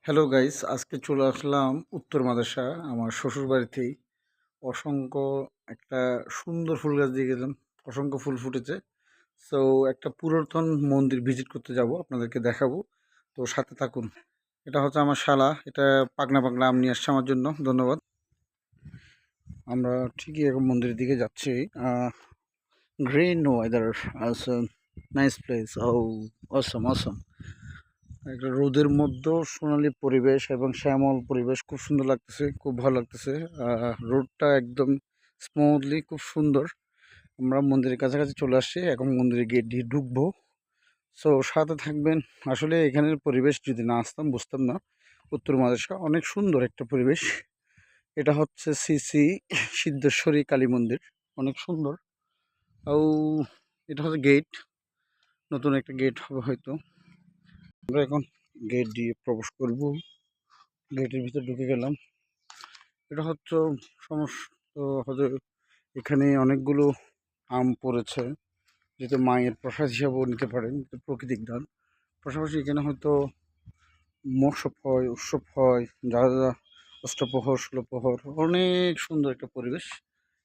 Hello guys, আজকে চলে আসলাম উত্তর মাদাসা আমার শ্বশুর বাড়িতেই। অসংখ্য একটা সুন্দর ফুল গাছ দিয়ে গেলাম, অসংখ্য ফুল ফুটেছে। সো একটা পুরাতন মন্দির ভিজিট করতে যাব, আপনাদেরকে দেখাবো। তো সাথে থাকুন। এটা হচ্ছে আমার শালা, এটা পাকনা পাকনা আম নিয়ে আসছে আমার জন্য, ধন্যবাদ। আমরা ঠিকই এখন মন্দিরের দিকে যাচ্ছি। গ্রিন ওয়েদার, নাইস প্লেস, ও অসম অসম। একটা রোদের মধ্যেও সোনালী পরিবেশ এবং শ্যামল পরিবেশ, খুব সুন্দর লাগতেছে, খুব ভালো লাগতেছে। রোডটা একদম স্মুথলি, খুব সুন্দর। আমরা মন্দিরের কাছাকাছি চলে আসছি, এখন মন্দিরের গেট দিয়ে ঢুকবো। সো সাথে থাকবেন। আসলে এখানের পরিবেশ যদি না আসতাম বুঝতাম না। উত্তর মাদেশা অনেক সুন্দর একটা পরিবেশ। এটা হচ্ছে শ্রী শ্রী সিদ্ধেশ্বরী কালী মন্দির, অনেক সুন্দর। ও, এটা হচ্ছে গেট, নতুন একটা গেট হবে হয়তো। আমরা এখন গেট দিয়ে প্রবেশ করব, গেটের ভিতরে ঢুকে গেলাম। এটা হচ্ছে সমস্ত হচ্ছে, এখানে অনেকগুলো আম পড়েছে, যেটা মায়ের প্রসাদ হিসাবেও নিতে পারেন, এটা প্রাকৃতিক দান। পাশাপাশি এখানে হয়তো মৎস্য হয়, উৎসব হয়, যা যা অষ্টপ্রহর, ষোলপ্রহর, অনেক সুন্দর একটা পরিবেশ।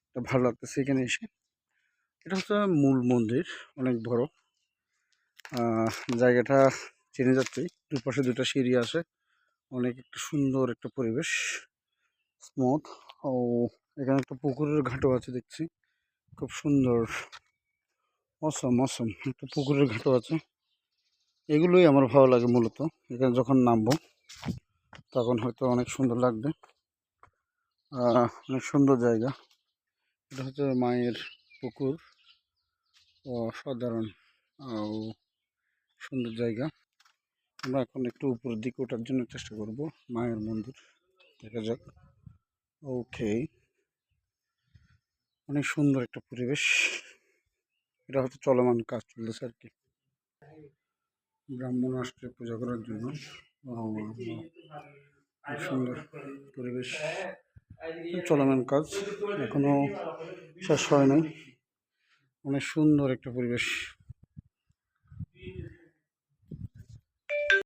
এটা ভালো লাগতেছে এখানে এসে। এটা হচ্ছে মূল মন্দির, অনেক বড়। জায়গাটা চেনে যাচ্ছে, দুপাশে দুটা সিঁড়ি আছে, অনেক একটা সুন্দর একটা পরিবেশ, স্মুথ। ও, এখানে একটা পুকুরের ঘাটও আছে দেখছি, খুব সুন্দর। অসম অসম, একটা পুকুরের ঘাটও আছে। এগুলোই আমার ভালো লাগে মূলত। এখানে যখন নামবো তখন হয়তো অনেক সুন্দর লাগবে। অনেক সুন্দর জায়গা। এটা হচ্ছে মায়ের পুকুর, অসাধারণ সুন্দর জায়গা। আমরা এখন একটু উপরের দিকে ওঠার জন্য চেষ্টা করব, মায়ের মন্দির, দেখা যাক। ওকে, অনেক সুন্দর একটা পরিবেশ। এটা হচ্ছে চলমান কাজ চলতেছে আর কি, ব্রাহ্মণ আসছে পূজা করার জন্য। খুব সুন্দর পরিবেশ, চলমান কাজ, এখনো শেষ হয় নাই। অনেক সুন্দর একটা পরিবেশ।